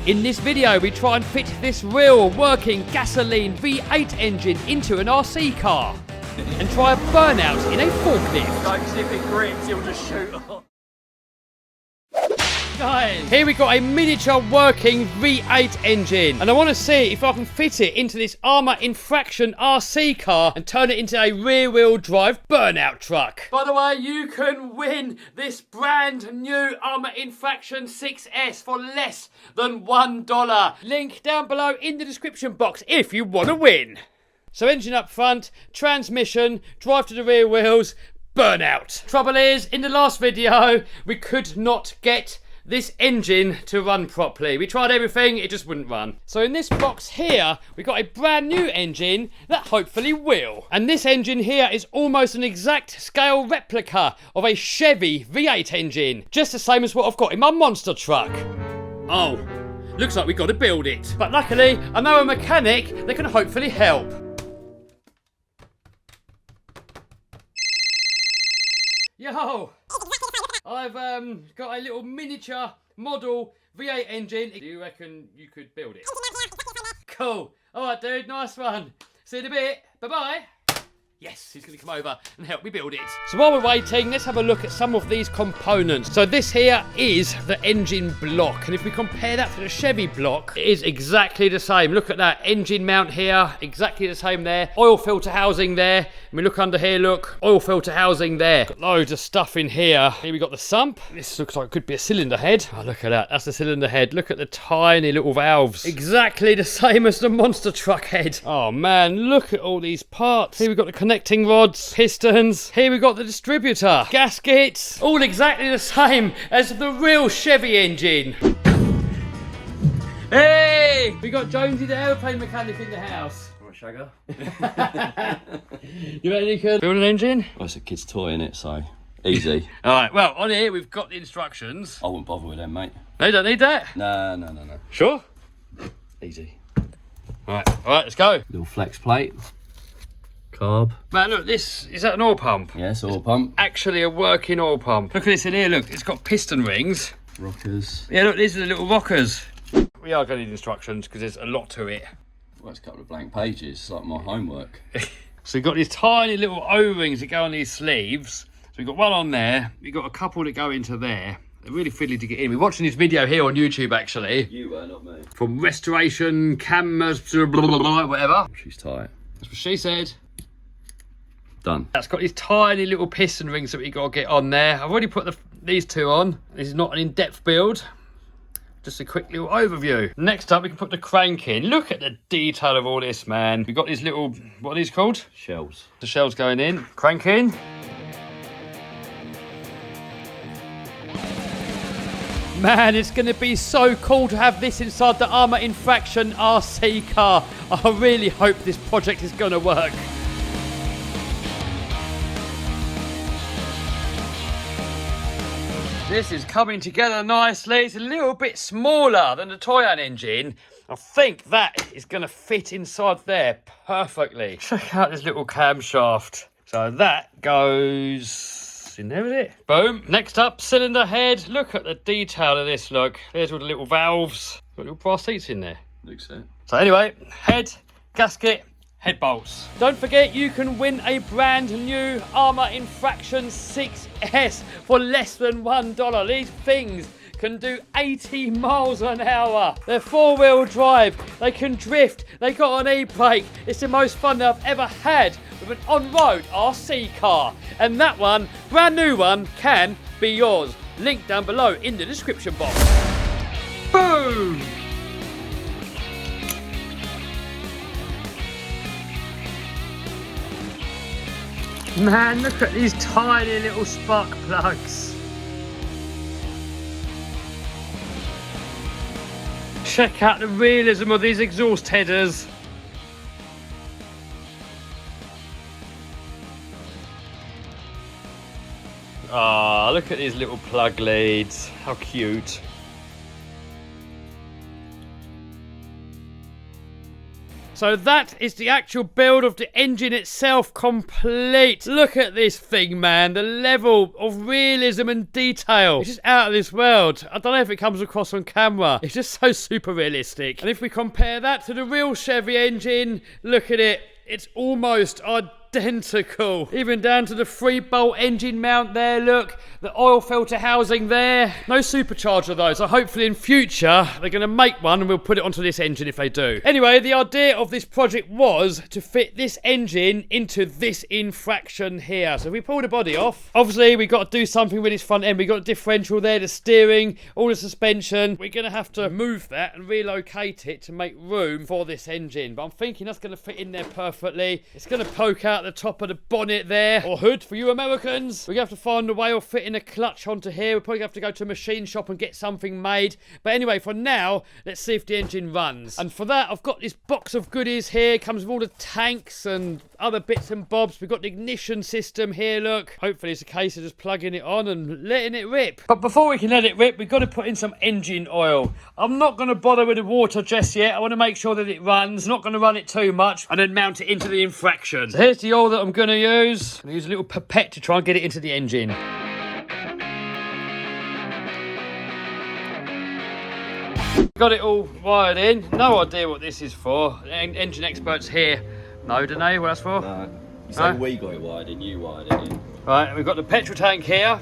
In this video, we try and fit this real working gasoline V8 engine into an RC car and try a burnout in a forklift. Like, if it grips, it'll just shoot off. Guys, here we got a miniature working V8 engine, and I want to see if I can fit it into this Armour Infraction RC car and turn it into a rear-wheel drive burnout truck. By the way, you can win this brand new Armour Infraction 6S for less than $1. Link down below in the description box if you want to win. So engine up front, transmission, drive to the rear wheels, burnout. Trouble is, in the last video, we could not get this engine to run properly. We tried everything, it just wouldn't run. So in this box here, we got a brand new engine that hopefully will. And this engine here is almost an exact scale replica of a Chevy V8 engine. Just the same as what I've got in my monster truck. Oh, looks like we got to build it. But luckily, I know a mechanic that can hopefully help. Yo! I've got a little miniature model V8 engine. Do you reckon you could build it? Cool. Alright dude, nice one. See you in a bit. Bye-bye. Yes, he's going to come over and help me build it. So while we're waiting, let's have a look at some of these components. So this here is the engine block. And if we compare that to the Chevy block, it is exactly the same. Look at that engine mount here, exactly the same there. Oil filter housing there. And we look under here, look, oil filter housing there. Got loads of stuff in here. Here we got the sump. This looks like it could be a cylinder head. Oh, look at that. That's the cylinder head. Look at the tiny little valves. Exactly the same as the monster truck head. Oh man, look at all these parts. Here we got the connecting rods, pistons. Here we got the distributor, gaskets, all exactly the same as the real Chevy engine. Hey, we got Jonesy the aeroplane mechanic in the house. Shagger. You reckon you could build an engine? Well, it's a kid's toy, innit? So easy. All right. Well, on here we've got the instructions. I wouldn't bother with them, mate. No, you don't need that. No. Sure. Easy. All right. Let's go. Little flex plate. Carb. Man, look, this is that an oil pump? Yes, oil pump. Actually, a working oil pump. Look at this in here. Look, it's got piston rings. Rockers. Yeah, look, these are the little rockers. We are going to need instructions because there's a lot to it. Well, it's a couple of blank pages. It's like my homework. So we've got these tiny little O-rings that go on these sleeves. So we've got one on there. We've got a couple that go into there. They're really fiddly to get in. We're watching this video here on YouTube, actually. You were, not me. From restoration, cameras, blah, blah, blah, whatever. She's tight. That's what she said. Done. That's got these tiny little piston rings that we got to get on there. I've already put these two on. This is not an in-depth build. Just a quick little overview. Next up, we can put the crank in. Look at the detail of all this, man. We've got these little, what are these called? Shells. The shells going in. Crank in. Man, it's going to be so cool to have this inside the Armour Infraction RC car. I really hope this project is going to work. This is coming together nicely. It's a little bit smaller than the Toyan engine. I think that is going to fit inside there perfectly. Check out this little camshaft. So that goes in there, is it? Boom. Next up, cylinder head. Look at the detail of this, look. There's all the little valves. Got little brass seats in there. Looks it. So anyway, head, gasket, head bolts. Don't forget you can win a brand new Armour Infraction 6S for less than $1. These things can do 80 miles an hour. They're four-wheel drive, they can drift, they got an e-brake. It's the most fun I've ever had with an on-road RC car. And that one, brand new one, can be yours. Link down below in the description box. Boom! Man, look at these tiny little spark plugs. Check out the realism of these exhaust headers. Ah, look at these little plug leads. How cute. So that is the actual build of the engine itself complete. Look at this thing, man. The level of realism and detail. It's just out of this world. I don't know if it comes across on camera. It's just so super realistic. And if we compare that to the real Chevy engine, look at it. It's almost identical. Even down to the 3-bolt engine mount there, look. The oil filter housing there. No supercharger though, so hopefully in future they're going to make one and we'll put it onto this engine if they do. Anyway, the idea of this project was to fit this engine into this infraction here. So if we pull the body off, obviously we've got to do something with this front end. We've got a differential there, the steering, all the suspension. We're going to have to move that and relocate it to make room for this engine. But I'm thinking that's going to fit in there perfectly. It's going to poke out the top of the bonnet there, or hood for you Americans. We're going to have to find a way of fitting a clutch onto here. We're probably going to have to go to a machine shop and get something made. But anyway, for now, let's see if the engine runs. And for that, I've got this box of goodies here. It comes with all the tanks and other bits and bobs. We've got the ignition system here, look. Hopefully it's a case of just plugging it on and letting it rip. But before we can let it rip, we've got to put in some engine oil. I'm not going to bother with the water just yet. I want to make sure that it runs. Not going to run it too much and then mount it into the infraction. So here's the oil that I'm going to use. I'm going to use a little pipette to try and get it into the engine. Got it all wired in. No idea what this is for. Engine experts here know, don't they, what that's for? No. You say we got it wired in, you wired it in. Right, we've got the petrol tank here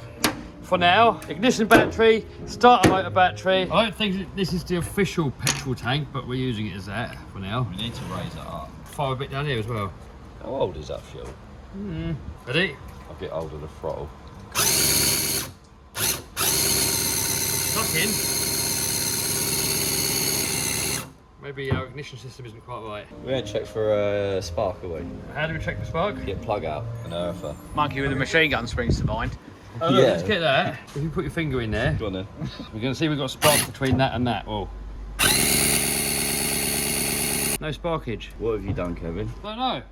for now. Ignition battery, starter motor battery. I don't think this is the official petrol tank, but we're using it as that for now. We need to raise it up. Fire a bit down here as well. How old is that fuel? Ready? A bit older than the throttle. Stuck in. Maybe our ignition system isn't quite right. We ain't checked for a spark, are we? How do we check the spark? Get plug out, an earther. Monkey with a machine gun springs to mind. Oh, look, Yeah. let's get that. If you put your finger in there, Go on then. we're going to see we've got a spark between that and that. Oh. No sparkage. What have you done, Kevin? I don't know.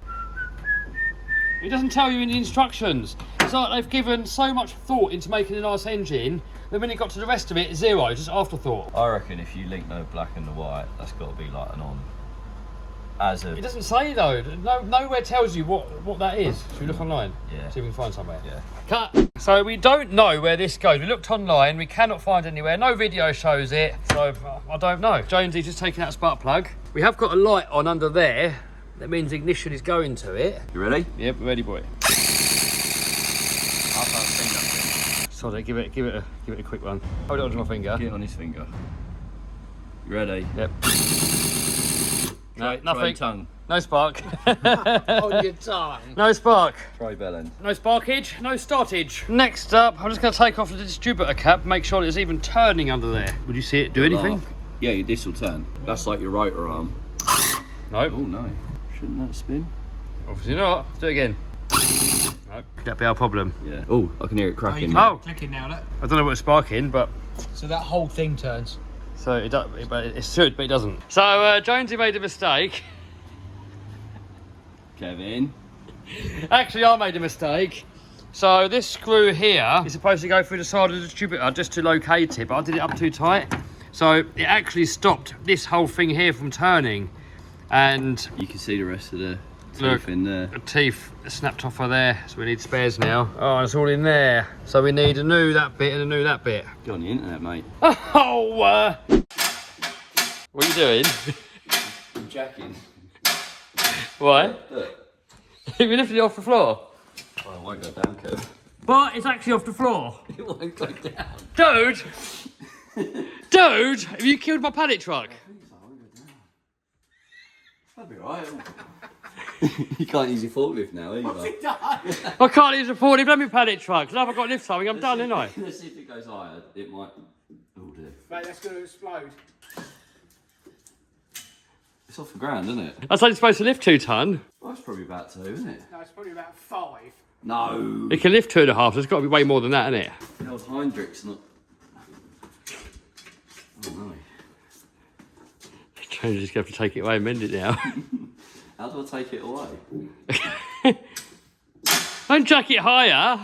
It doesn't tell you in the instructions. It's like they've given so much thought into making a nice engine, then when it got to the rest of it, zero, just afterthought. I reckon if you link the black and the white, that's got to be like an on. As a... It doesn't say though. Nowhere tells you what that is. Should we look online? Yeah. See if we can find somewhere. Yeah. Cut. So we don't know where this goes. We looked online, we cannot find anywhere. No video shows it, so I don't know. Jonesy's just taking out a spark plug. We have got a light on under there. That means ignition is going to it. You ready? Yep, ready, boy. I can't see nothing. Sorry, give it a quick one. Hold it onto my finger. Get it on his finger. You ready? Yep. No, Try nothing. tongue. No spark. On your tongue. No spark. Try bell end. No sparkage, no startage. Next up, I'm just going to take off the distributor cap, make sure it's even turning under there. Would you see it do anything? Yeah, this will turn. That's like your rotor arm. Nope. Oh no. Shouldn't that spin? Obviously not. Let's do it again. Nope. That'd be our problem. Yeah. Oh, I can hear it cracking. Oh. Clicking now, look. I don't know what it's sparking, but... So that whole thing turns. So it does, but it should, but it doesn't. So Jonesy made a mistake. Kevin. Actually, I made a mistake. So this screw here is supposed to go through the side of the distributor just to locate it, but I did it up too tight. So it actually stopped this whole thing here from turning. And You can see the rest of the teeth look, in there. the teeth are snapped off of there, so we need spares now. Oh, it's all in there. So we need a new that bit and a new that bit. Go on the internet, mate. Oh, what are you doing? I'm jacking. Why? Look. We lifted it off the floor. Oh, it won't go down, Kev. But it's actually off the floor. It won't go down. Dude! Dude! Have you killed my pallet truck? That'll be right. You can't use your forklift now, either. I can't even afford it. Let me pallet truck. Now if I've got to lift something, I'm done, ain't I? Let's see if it goes higher. It might. Oh dear. Mate, that's going to explode. It's off the ground, isn't it? I said it's supposed to lift 2 ton. Well, it's probably about 2, isn't it? No, it's probably about 5. No. It can lift 2.5, so there's got to be way more than that, isn't it? The old Heinrich's not. Oh no. Change just have to take it away and mend it now. How do I take it away? Don't jack it higher.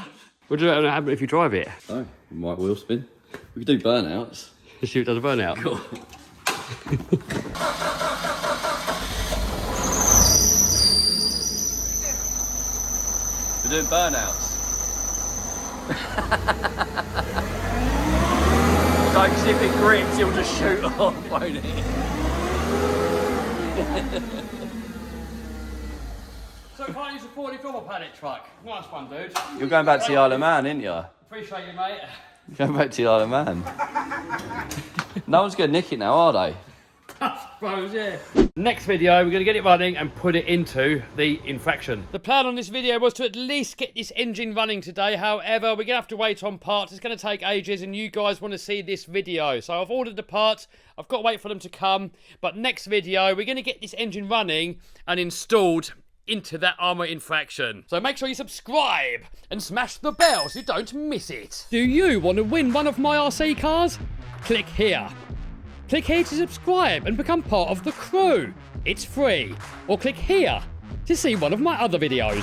What does that happen if you drive it? Oh, it might wheel spin. We could do burnouts. See if it does a burnout. Cool. doing burnouts. So, 'cause if it grips, it'll just shoot off, won't it? So can't you support it on a pallet truck? Nice one, dude. You're going back to the Isle of Man, aren't you? Appreciate you, mate. You're going back to the Isle of Man. No one's going to nick it now, are they? I suppose, yeah. Next video, we're going to get it running and put it into the infraction. The plan on this video was to at least get this engine running today. However, we're going to have to wait on parts. It's going to take ages and you guys want to see this video. So I've ordered the parts. I've got to wait for them to come. But next video, we're going to get this engine running and installed into that armour infraction. So make sure you subscribe and smash the bell so you don't miss it. Do you want to win one of my RC cars? Click here. Click here to subscribe and become part of the crew. It's free. Or click here to see one of my other videos.